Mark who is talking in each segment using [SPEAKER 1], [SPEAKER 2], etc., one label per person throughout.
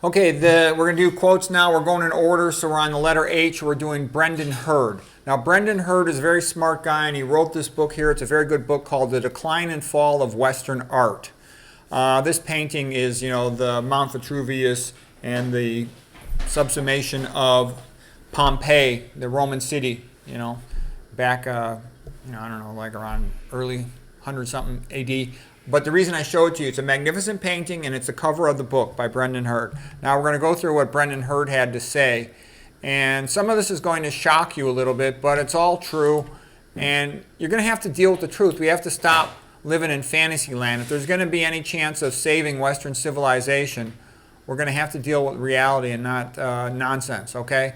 [SPEAKER 1] Okay, we're going to do quotes now. We're going in order, so we're on the letter H. We're doing Brendan Hurd. Now, Brendan Hurd is a very smart guy, and he wrote this book here. It's a very good book called The Decline and Fall of Western Art. This painting is, the Mount Vitruvius and the subsumation of Pompeii, the Roman city, back, I don't know, like around early 100-something AD. But the reason I show it to you, it's a magnificent painting, and it's the cover of the book by Brendan Hurd. Now we're going to go through what Brendan Hurd had to say. And some of this is going to shock you a little bit, but it's all true. And you're going to have to deal with the truth. We have to stop living in fantasy land. If there's going to be any chance of saving Western civilization, we're going to have to deal with reality and not nonsense, okay?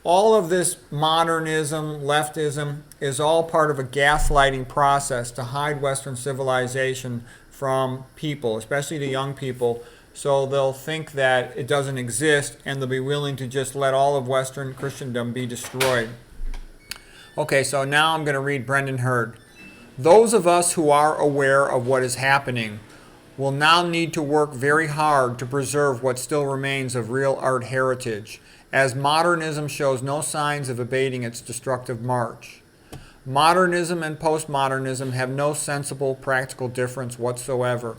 [SPEAKER 1] All of this modernism, leftism, is all part of a gaslighting process to hide Western civilization from people, especially the young people, so they'll think that it doesn't exist and they'll be willing to just let all of Western Christendom be destroyed. Okay, so now I'm going to read Brendan Hurd. Those of us who are aware of what is happening will now need to work very hard to preserve what still remains of real art heritage, as modernism shows no signs of abating its destructive march. Modernism and postmodernism have no sensible practical difference whatsoever.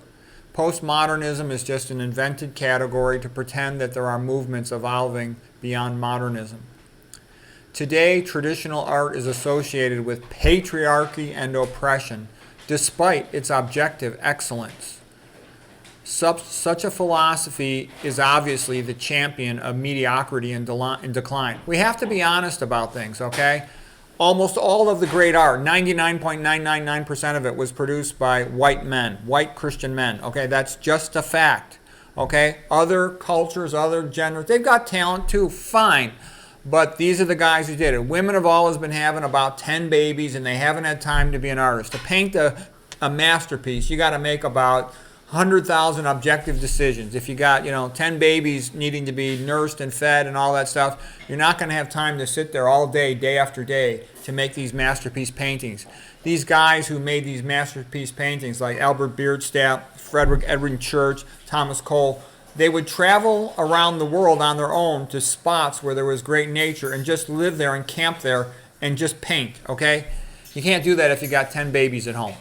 [SPEAKER 1] Postmodernism is just an invented category to pretend that there are movements evolving beyond modernism. Today, traditional art is associated with patriarchy and oppression, despite its objective excellence. Such a philosophy is obviously the champion of mediocrity and decline. We have to be honest about things, okay? Almost all of the great art, 99.999% of it, was produced by white men, white Christian men, okay? That's just a fact, okay? Other cultures, other genders, they've got talent too, fine. But these are the guys who did it. Women have always been having about 10 babies, and they haven't had time to be an artist. To paint a masterpiece, you got to make about 100,000 objective decisions. If you got, 10 babies needing to be nursed and fed and all that stuff, you're not going to have time to sit there all day, day after day, to make these masterpiece paintings. These guys who made these masterpiece paintings, like Albert Bierstadt, Frederick Edwin Church, Thomas Cole, they would travel around the world on their own to spots where there was great nature and just live there and camp there and just paint, okay? You can't do that if you got 10 babies at home.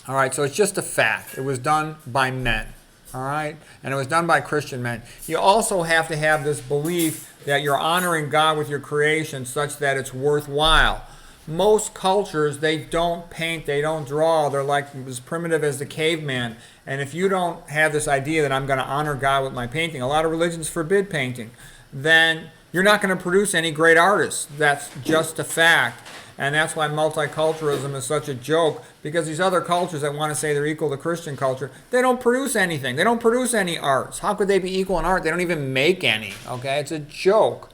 [SPEAKER 1] All right, so it's just a fact. It was done by men, all right? And it was done by Christian men. You also have to have this belief that you're honoring God with your creation such that it's worthwhile. Most cultures, they don't paint, they don't draw. They're like as primitive as the caveman. And if you don't have this idea that I'm going to honor God with my painting, a lot of religions forbid painting, then you're not going to produce any great artists. That's just a fact. And that's why multiculturalism is such a joke, because these other cultures that want to say they're equal to Christian culture, they don't produce anything. They don't produce any arts. How could they be equal in art? They don't even make any, okay? It's a joke.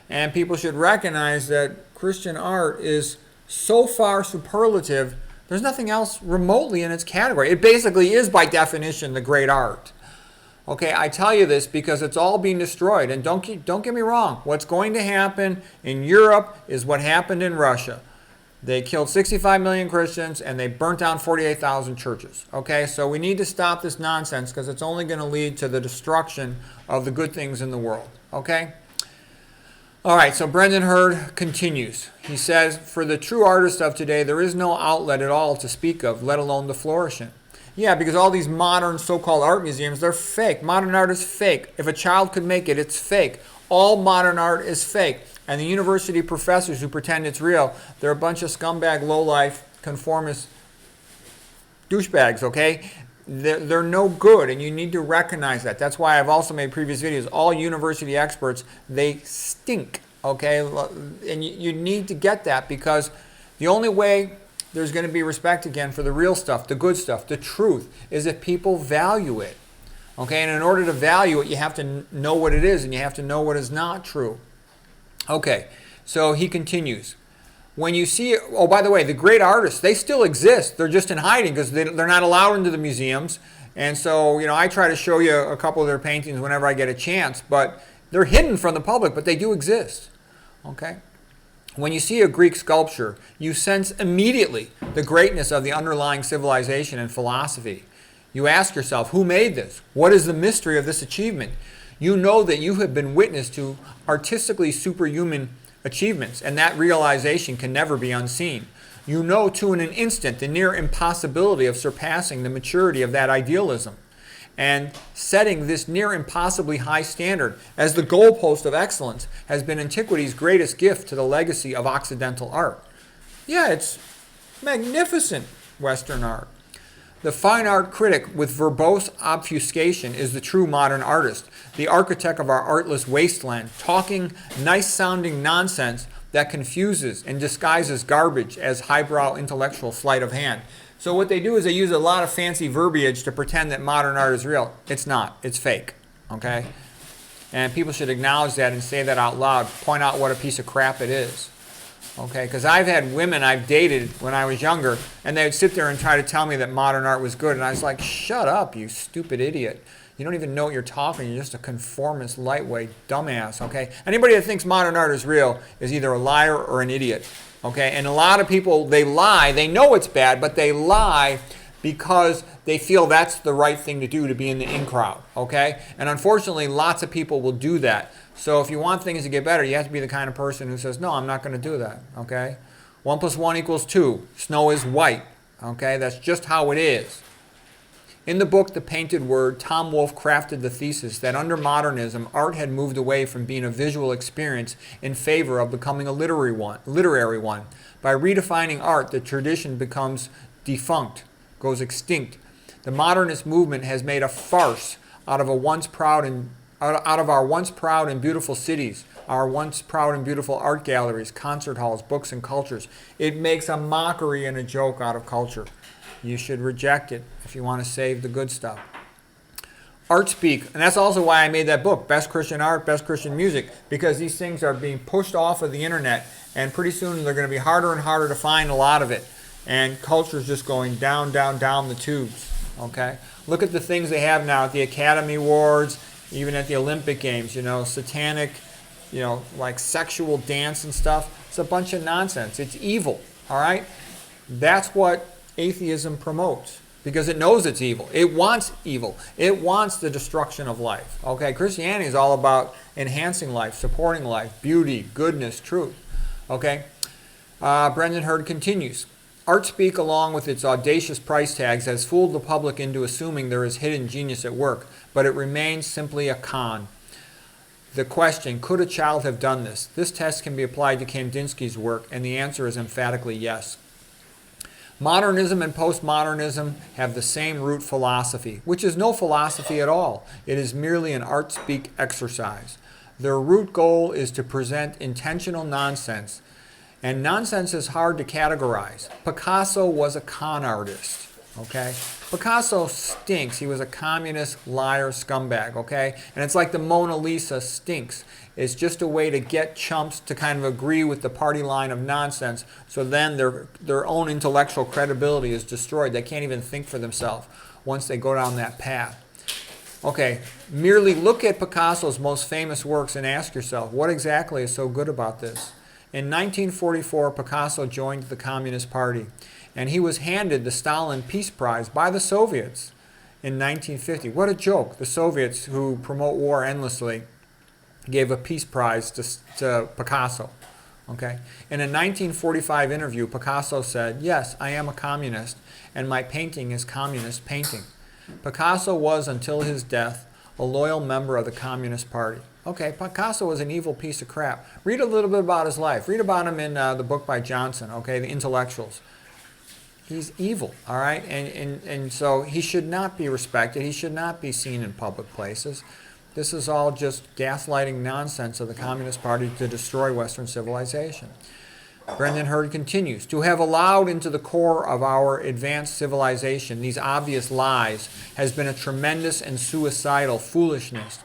[SPEAKER 1] And people should recognize that Christian art is so far superlative, there's nothing else remotely in its category. It basically is, by definition, the great art. Okay, I tell you this because it's all being destroyed. And don't get me wrong. What's going to happen in Europe is what happened in Russia. They killed 65 million Christians and they burnt down 48,000 churches. Okay, so we need to stop this nonsense because it's only going to lead to the destruction of the good things in the world. Okay? All right, so Brendan Hurd continues. He says, for the true artist of today, there is no outlet at all to speak of, let alone the flourishing. Yeah, because all these modern so-called art museums, they're fake. Modern art is fake. If a child could make it, it's fake. All modern art is fake. And the university professors who pretend it's real, they're a bunch of scumbag, lowlife, conformist douchebags, okay? They're no good, and you need to recognize that. That's why I've also made previous videos. All university experts, they stink, okay? And you need to get that, because the only way there's going to be respect again for the real stuff, the good stuff, the truth, is if people value it. Okay, and in order to value it, you have to know what it is, and you have to know what is not true. Okay, so he continues. When you see, oh, by the way, the great artists, they still exist. They're just in hiding because they're not allowed into the museums. And so, I try to show you a couple of their paintings whenever I get a chance, but they're hidden from the public, but they do exist. Okay? When you see a Greek sculpture, you sense immediately the greatness of the underlying civilization and philosophy. You ask yourself, who made this? What is the mystery of this achievement? You know that you have been witness to artistically superhuman achievements, and that realization can never be unseen. You know to in an instant the near impossibility of surpassing the maturity of that idealism, and setting this near impossibly high standard as the goalpost of excellence has been antiquity's greatest gift to the legacy of Occidental art. Yeah, it's magnificent Western art. The fine art critic with verbose obfuscation is the true modern artist, the architect of our artless wasteland, talking nice-sounding nonsense that confuses and disguises garbage as highbrow intellectual sleight of hand. So what they do is they use a lot of fancy verbiage to pretend that modern art is real. It's not. It's fake. Okay? And people should acknowledge that and say that out loud. Point out what a piece of crap it is. Okay? Because I've had women I've dated when I was younger, and they would sit there and try to tell me that modern art was good. And I was like, shut up, you stupid idiot. You don't even know what you're talking. You're just a conformist, lightweight dumbass. Okay? Anybody that thinks modern art is real is either a liar or an idiot. Okay, and a lot of people, they lie. They know it's bad, but they lie because they feel that's the right thing to do to be in the in crowd. Okay, and unfortunately, lots of people will do that. So if you want things to get better, you have to be the kind of person who says, no, I'm not going to do that. Okay, 1 + 1 = 2. Snow is white. Okay, that's just how it is. In the book, The Painted Word, Tom Wolfe crafted the thesis that under modernism, art had moved away from being a visual experience in favor of becoming a literary one. By redefining art, the tradition becomes defunct, goes extinct. The modernist movement has made a farce out of our once proud and beautiful cities, our once proud and beautiful art galleries, concert halls, books, and cultures. It makes a mockery and a joke out of culture. You should reject it if you want to save the good stuff. Art speak, and that's also why I made that book, Best Christian Art, Best Christian Music, because these things are being pushed off of the internet, and pretty soon they're going to be harder and harder to find a lot of it. And culture is just going down, down, down the tubes. Okay? Look at the things they have now at the Academy Awards, even at the Olympic Games, satanic, like sexual dance and stuff. It's a bunch of nonsense. It's evil. All right? That's what atheism promotes, because it knows it's evil. It wants evil. It wants the destruction of life. Okay, Christianity is all about enhancing life, supporting life, beauty, goodness, truth. Okay, Brendan Hurd continues. Art speak, along with its audacious price tags, has fooled the public into assuming there is hidden genius at work, but it remains simply a con. The question, could a child have done this? This test can be applied to Kandinsky's work, and the answer is emphatically yes. Modernism and postmodernism have the same root philosophy, which is no philosophy at all. It is merely an art-speak exercise. Their root goal is to present intentional nonsense, and nonsense is hard to categorize. Picasso was a con artist, okay? Picasso stinks. He was a communist, liar, scumbag, okay? And it's like the Mona Lisa stinks. It's just a way to get chumps to kind of agree with the party line of nonsense, so then their own intellectual credibility is destroyed. They can't even think for themselves once they go down that path. Okay, merely look at Picasso's most famous works and ask yourself, what exactly is so good about this? In 1944, Picasso joined the Communist Party, and he was handed the Stalin Peace Prize by the Soviets in 1950. What a joke. The Soviets, who promote war endlessly, gave a peace prize to Picasso. Okay? In a 1945 interview, Picasso said, yes, I am a communist, and my painting is communist painting. Picasso was, until his death, a loyal member of the Communist Party. Okay, Picasso was an evil piece of crap. Read a little bit about his life. Read about him in the book by Johnson, okay, The Intellectuals. He's evil, all right? And so he should not be respected. He should not be seen in public places. This is all just gaslighting nonsense of the Communist Party to destroy Western civilization. Brendan Hurd continues, to have allowed into the core of our advanced civilization these obvious lies has been a tremendous and suicidal foolishness.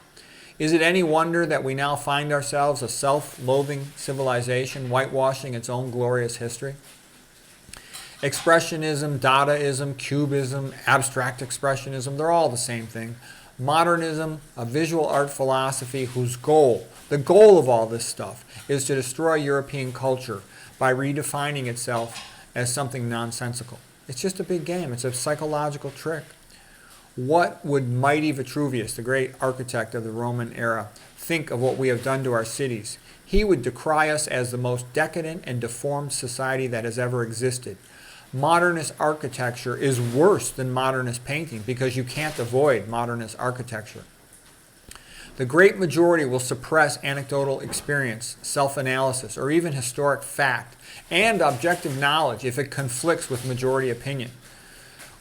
[SPEAKER 1] Is it any wonder that we now find ourselves a self-loathing civilization whitewashing its own glorious history? Expressionism, Dadaism, Cubism, abstract expressionism, they're all the same thing. Modernism, a visual art philosophy whose goal, the goal of all this stuff, is to destroy European culture by redefining itself as something nonsensical. It's just a big game. It's a psychological trick. What would mighty Vitruvius, the great architect of the Roman era, think of what we have done to our cities? He would decry us as the most decadent and deformed society that has ever existed. Modernist architecture is worse than modernist painting because you can't avoid modernist architecture. The great majority will suppress anecdotal experience, self-analysis, or even historic fact and objective knowledge if it conflicts with majority opinion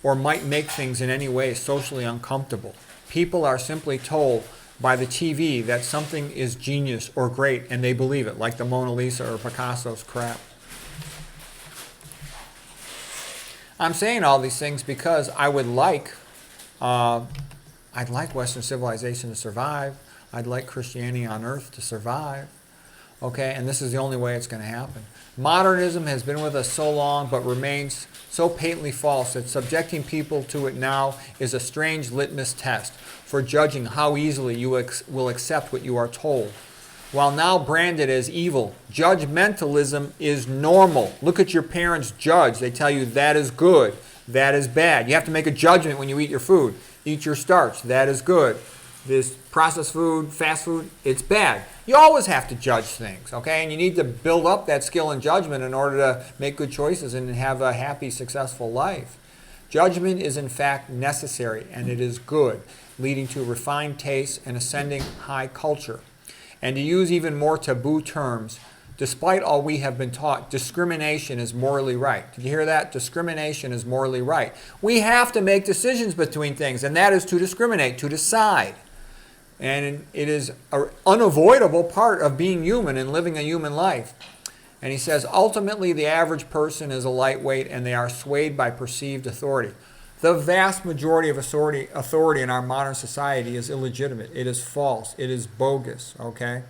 [SPEAKER 1] or might make things in any way socially uncomfortable. People are simply told by the TV that something is genius or great and they believe it, like the Mona Lisa or Picasso's crap. I'm saying all these things because I'd like Western civilization to survive. I'd like Christianity on earth to survive. Okay, and this is the only way it's going to happen. Modernism has been with us so long but remains so patently false that subjecting people to it now is a strange litmus test for judging how easily you will accept what you are told. While now branded as evil, judgmentalism is normal. Look at your parents judge. They tell you that is good, that is bad. You have to make a judgment when you eat your food. Eat your starch, that is good. This processed food, fast food, it's bad. You always have to judge things, okay? And you need to build up that skill and judgment in order to make good choices and have a happy, successful life. Judgment is in fact necessary, and it is good, leading to refined tastes and ascending high culture. And to use even more taboo terms, despite all we have been taught, discrimination is morally right. Did you hear that? Discrimination is morally right. We have to make decisions between things, and that is to discriminate, to decide. And it is an unavoidable part of being human and living a human life. And he says, ultimately, the average person is a lightweight, and they are swayed by perceived authority. The vast majority of authority in our modern society is illegitimate. It is false. It is bogus, okay?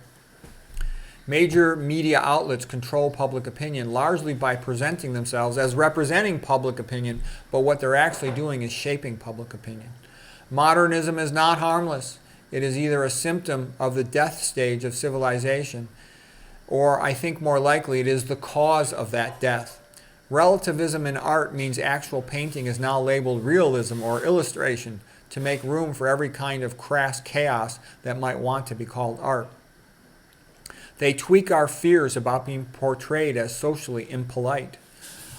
[SPEAKER 1] Major media outlets control public opinion largely by presenting themselves as representing public opinion, but what they're actually doing is shaping public opinion. Modernism is not harmless. It is either a symptom of the death stage of civilization, or I think more likely it is the cause of that death. Relativism in art means actual painting is now labeled realism or illustration to make room for every kind of crass chaos that might want to be called art. They tweak our fears about being portrayed as socially impolite.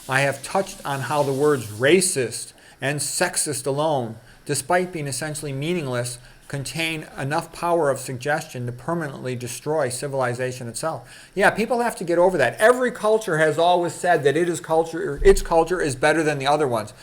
[SPEAKER 1] I have touched on how the words racist and sexist alone, despite being essentially meaningless, contain enough power of suggestion to permanently destroy civilization itself. Yeah, people have to get over that. Every culture has always said that its culture is better than the other ones.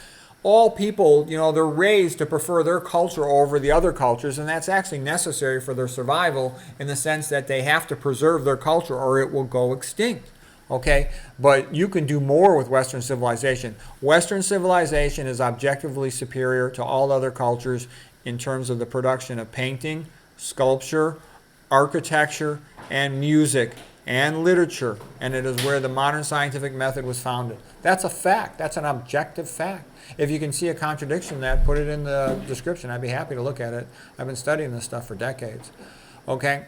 [SPEAKER 1] All people, they're raised to prefer their culture over the other cultures, and that's actually necessary for their survival in the sense that they have to preserve their culture or it will go extinct. Okay? But you can do more with Western civilization. Western civilization is objectively superior to all other cultures in terms of the production of painting, sculpture, architecture, and music, and literature, and it is where the modern scientific method was founded. That's a fact. That's an objective fact. If you can see a contradiction in that, put it in the description. I'd be happy to look at it. I've been studying this stuff for decades. Okay?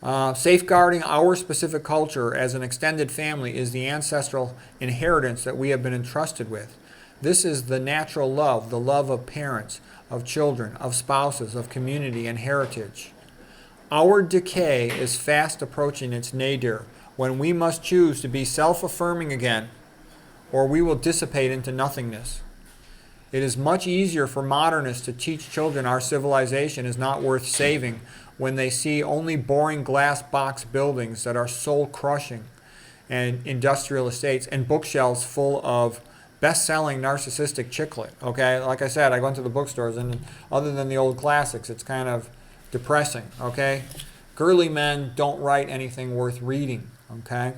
[SPEAKER 1] Safeguarding our specific culture as an extended family is the ancestral inheritance that we have been entrusted with. This is the natural love, the love of parents, of children, of spouses, of community and heritage. Our decay is fast approaching its nadir when we must choose to be self-affirming again, or we will dissipate into nothingness. It is much easier for modernists to teach children our civilization is not worth saving when they see only boring glass box buildings that are soul-crushing and industrial estates and bookshelves full of best-selling narcissistic chicklet. Okay, like I said, I go into the bookstores and other than the old classics, it's kind of depressing. Okay, girly men don't write anything worth reading. Okay,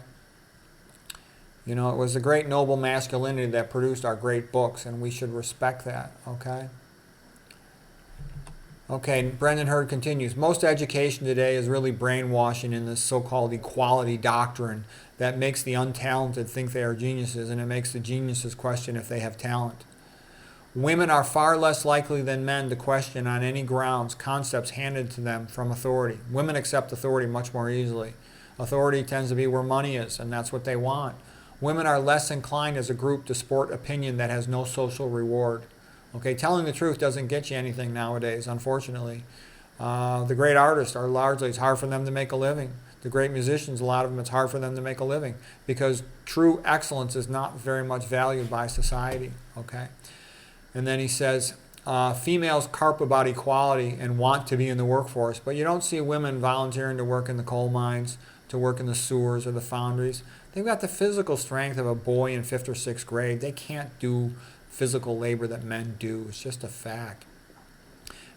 [SPEAKER 1] it was the great noble masculinity that produced our great books, and we should respect that. Okay, Brendan Hurd continues. Most education today is really brainwashing in this so-called equality doctrine that makes the untalented think they are geniuses, and it makes the geniuses question if they have talent. Women are far less likely than men to question on any grounds concepts handed to them from authority. Women accept authority much more easily. Authority tends to be where money is, and that's what they want. Women are less inclined as a group to sport opinion that has no social reward. Okay, telling the truth doesn't get you anything nowadays, unfortunately. The great artists are largely, it's hard for them to make a living. The great musicians, a lot of them, it's hard for them to make a living because true excellence is not very much valued by society. Okay, and then he says, females carp about equality and want to be in the workforce, but you don't see women volunteering to work in the coal mines, to work in the sewers or the foundries. They've got the physical strength of a boy in 5th or 6th grade. They can't do physical labor that men do. It's just a fact.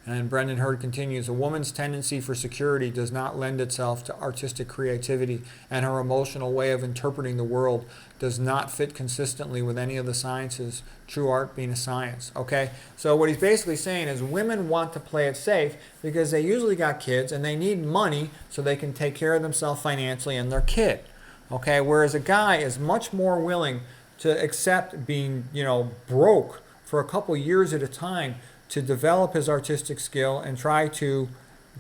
[SPEAKER 1] And Brendan Hurd continues, a woman's tendency for security does not lend itself to artistic creativity, and her emotional way of interpreting the world does not fit consistently with any of the sciences, true art being a science. Okay? So what he's basically saying is women want to play it safe because they usually got kids and they need money so they can take care of themselves financially and their kid. Okay? Whereas a guy is much more willing to accept being, broke for a couple years at a time to develop his artistic skill and try to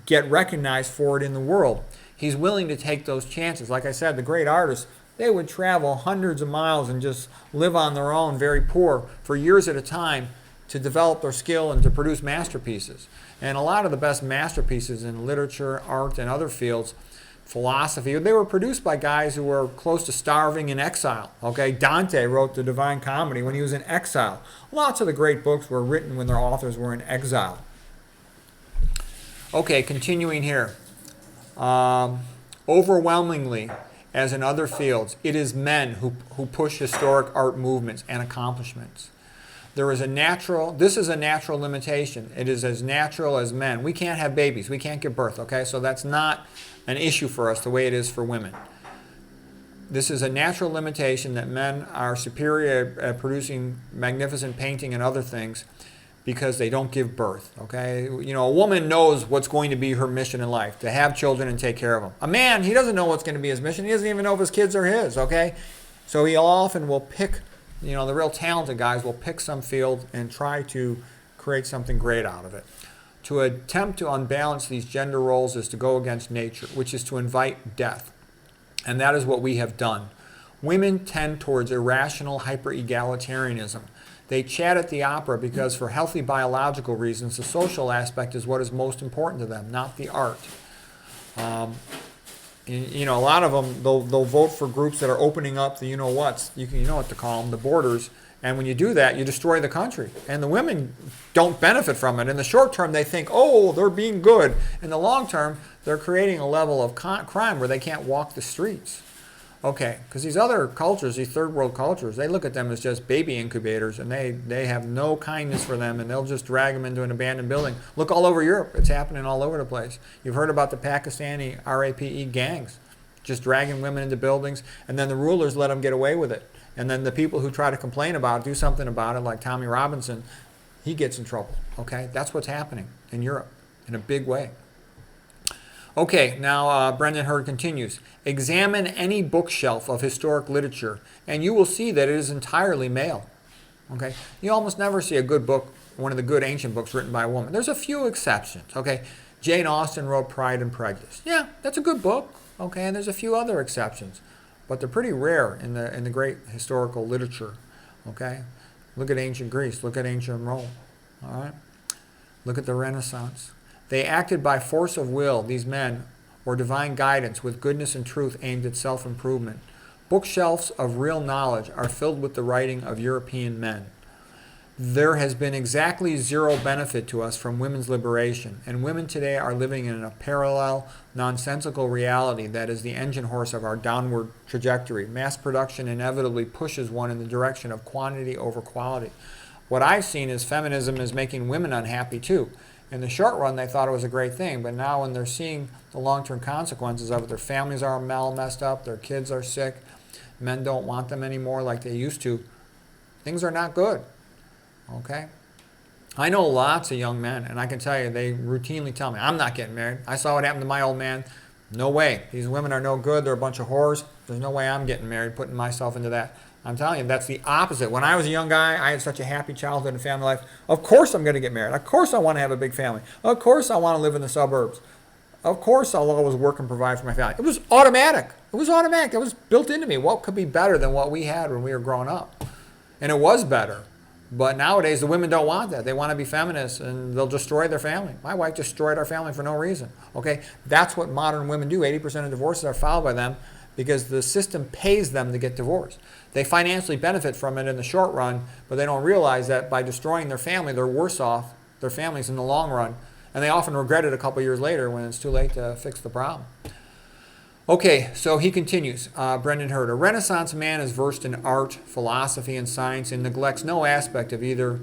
[SPEAKER 1] get recognized for it in the world. He's willing to take those chances. Like I said, the great artists, they would travel hundreds of miles and just live on their own, very poor, for years at a time to develop their skill and to produce masterpieces. And a lot of the best masterpieces in literature, art, and other fields, philosophy, they were produced by guys who were close to starving in exile. Okay, Dante wrote the Divine Comedy when he was in exile. Lots of the great books were written when their authors were in exile. Okay, continuing here. Overwhelmingly, as in other fields, it is men who push historic art movements and accomplishments. This is a natural limitation. It is as natural as men. We can't have babies. We can't give birth, okay? So that's not an issue for us the way it is for women. This is a natural limitation that men are superior at producing magnificent painting and other things because they don't give birth, okay? A woman knows what's going to be her mission in life, to have children and take care of them. A man, he doesn't know what's going to be his mission. He doesn't even know if his kids are his, okay? So he often will pick, the real talented guys will pick some field and try to create something great out of it. To attempt to unbalance these gender roles is to go against nature, which is to invite death. And that is what we have done. Women tend towards irrational hyper-egalitarianism. They chat at the opera because for healthy biological reasons, the social aspect is what is most important to them, not the art. A lot of them, they'll vote for groups that are opening up the you-know-whats, you know what to call them, the borders. And when you do that, you destroy the country. And the women don't benefit from it. In the short term, they think, they're being good. In the long term, they're creating a level of crime where they can't walk the streets. Okay, because these other cultures, these third world cultures, they look at them as just baby incubators, and they have no kindness for them, and they'll just drag them into an abandoned building. Look all over Europe. It's happening all over the place. You've heard about the Pakistani RAPE gangs, just dragging women into buildings, and then the rulers let them get away with it. And then the people who try to complain about it, do something about it, like Tommy Robinson, he gets in trouble. Okay, that's what's happening in Europe in a big way. Okay, now Brendan Hurd continues. Examine any bookshelf of historic literature, and you will see that it is entirely male. Okay, you almost never see a good book, one of the good ancient books written by a woman. There's a few exceptions. Okay, Jane Austen wrote Pride and Prejudice. Yeah, that's a good book. Okay, and there's a few other exceptions. But they're pretty rare in the great historical literature, okay? Look at ancient Greece. Look at ancient Rome, all right? Look at the Renaissance. They acted by force of will, these men, or divine guidance with goodness and truth aimed at self-improvement. Bookshelves of real knowledge are filled with the writing of European men. There has been exactly zero benefit to us from women's liberation, and women today are living in a parallel, nonsensical reality that is the engine horse of our downward trajectory. Mass production inevitably pushes one in the direction of quantity over quality. What I've seen is feminism is making women unhappy too. In the short run, they thought it was a great thing, but now when they're seeing the long-term consequences of it, their families are messed up, their kids are sick, men don't want them anymore like they used to, things are not good. Okay? I know lots of young men, and I can tell you, they routinely tell me, I'm not getting married. I saw what happened to my old man. No way. These women are no good. They're a bunch of whores. There's no way I'm getting married, putting myself into that. I'm telling you, that's the opposite. When I was a young guy, I had such a happy childhood and family life. Of course I'm going to get married. Of course I want to have a big family. Of course I want to live in the suburbs. Of course I'll always work and provide for my family. It was automatic. It was automatic. It was built into me. What could be better than what we had when we were growing up? And it was better. But nowadays, the women don't want that. They want to be feminists, and they'll destroy their family. My wife destroyed our family for no reason. Okay, that's what modern women do. 80% of divorces are filed by them because the system pays them to get divorced. They financially benefit from it in the short run, but they don't realize that by destroying their family, they're worse off, their families, in the long run. And they often regret it a couple years later when it's too late to fix the problem. Okay, so he continues, Brendan Hurd. A Renaissance man is versed in art, philosophy, and science and neglects no aspect of either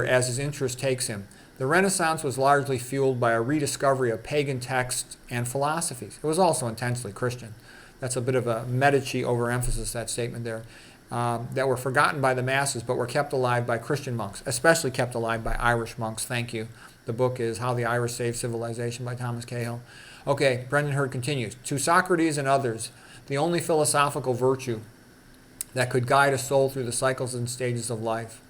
[SPEAKER 1] as his interest takes him. The Renaissance was largely fueled by a rediscovery of pagan texts and philosophies. It was also intensely Christian. That's a bit of a Medici overemphasis, that statement there. That were forgotten by the masses but were kept alive by Christian monks, especially kept alive by Irish monks. Thank you. The book is How the Irish Saved Civilization by Thomas Cahill. Okay, Brendan Hurd continues. To Socrates and others, the only philosophical virtue that could guide a soul through the cycles and stages of life.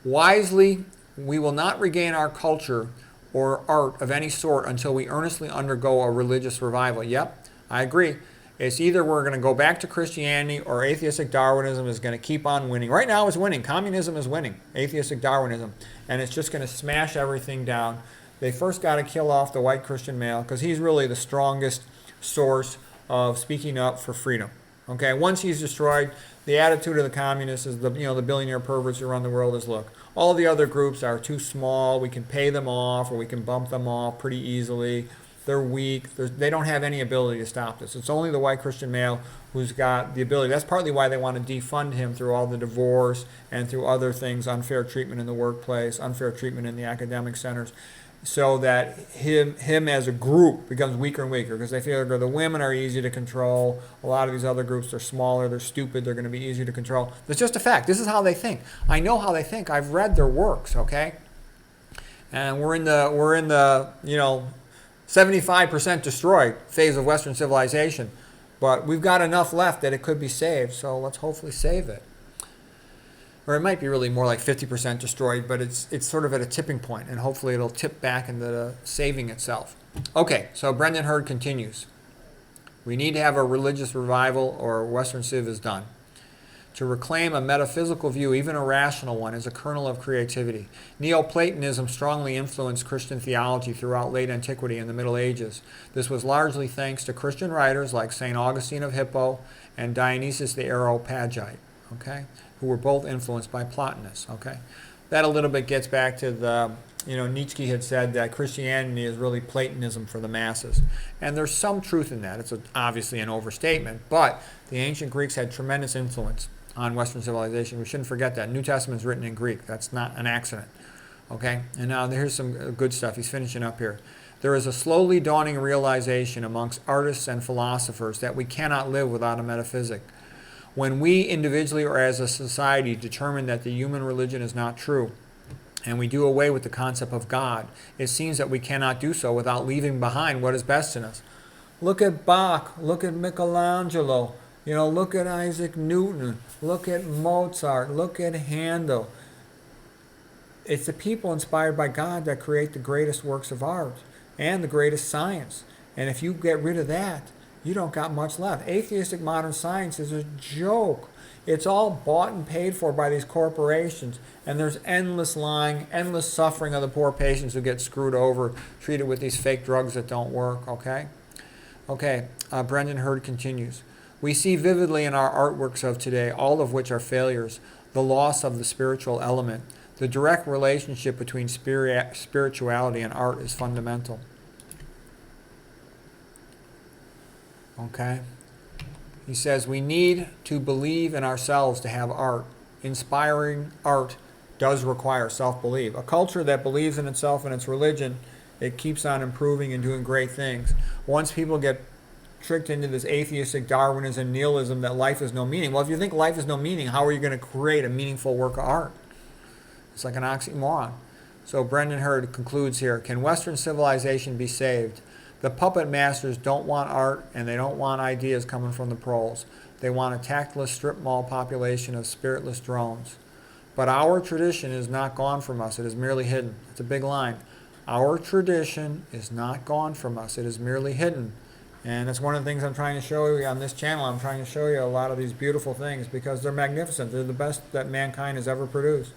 [SPEAKER 1] Wisely, we will not regain our culture or art of any sort until we earnestly undergo a religious revival. Yep, I agree. It's either we're going to go back to Christianity or atheistic Darwinism is going to keep on winning. Right now it's winning. Communism is winning. Atheistic Darwinism. And it's just going to smash everything down. They first got to kill off the white Christian male because he's really the strongest source of speaking up for freedom. Okay, once he's destroyed, the attitude of the communists is the billionaire perverts who run the world is, look, all the other groups are too small. We can pay them off or we can bump them off pretty easily. They're weak. They don't have any ability to stop this. It's only the white Christian male who's got the ability. That's partly why they want to defund him through all the divorce and through other things, unfair treatment in the workplace, unfair treatment in the academic centers, so that him as a group becomes weaker and weaker because they feel the women are easy to control. A lot of these other groups are smaller, they're stupid, they're going to be easy to control. It's just a fact. This is how they think. I know how they think. I've read their works, okay? And we're in the 75% destroyed phase of Western civilization. But we've got enough left that it could be saved, so let's hopefully save it. Or it might be really more like 50% destroyed, but it's sort of at a tipping point, and hopefully it'll tip back into the saving itself. Okay, so Brendan Hurd continues. We need to have a religious revival or Western Civ is done. To reclaim a metaphysical view, even a rational one, is a kernel of creativity. Neoplatonism strongly influenced Christian theology throughout late antiquity and the Middle Ages. This was largely thanks to Christian writers like St. Augustine of Hippo and Dionysius the Areopagite, okay, who were both influenced by Plotinus. Okay, that a little bit gets back to the, Nietzsche had said that Christianity is really Platonism for the masses. And there's some truth in that. It's obviously an overstatement, but the ancient Greeks had tremendous influence on Western civilization. We shouldn't forget that. New Testament is written in Greek. That's not an accident. Okay? And now here's some good stuff. He's finishing up here. There is a slowly dawning realization amongst artists and philosophers that we cannot live without a metaphysic. When we individually or as a society determine that the human religion is not true, and we do away with the concept of God, it seems that we cannot do so without leaving behind what is best in us. Look at Bach. Look at Michelangelo. Look at Isaac Newton. Look at Mozart. Look at Handel. It's the people inspired by God that create the greatest works of art and the greatest science. And if you get rid of that, you don't got much left. Atheistic modern science is a joke. It's all bought and paid for by these corporations. And there's endless lying, endless suffering of the poor patients who get screwed over, treated with these fake drugs that don't work, okay? Okay, Brendan Hurd continues. We see vividly in our artworks of today, all of which are failures, the loss of the spiritual element. The direct relationship between spirituality and art is fundamental. Okay? He says we need to believe in ourselves to have art. Inspiring art does require self-belief. A culture that believes in itself and its religion, it keeps on improving and doing great things. Once people get tricked into this atheistic Darwinism, nihilism, that life has no meaning. Well, if you think life has no meaning, how are you going to create a meaningful work of art? It's like an oxymoron. So Brendan Hurd concludes here, can Western civilization be saved? The puppet masters don't want art and they don't want ideas coming from the proles. They want a tactless strip mall population of spiritless drones. But our tradition is not gone from us. It is merely hidden. It's a big line. Our tradition is not gone from us. It is merely hidden. And that's one of the things I'm trying to show you on this channel. I'm trying to show you a lot of these beautiful things because they're magnificent. They're the best that mankind has ever produced.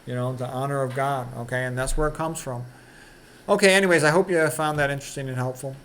[SPEAKER 1] You know, the honor of God, okay? And that's where it comes from. Okay, anyways, I hope you found that interesting and helpful.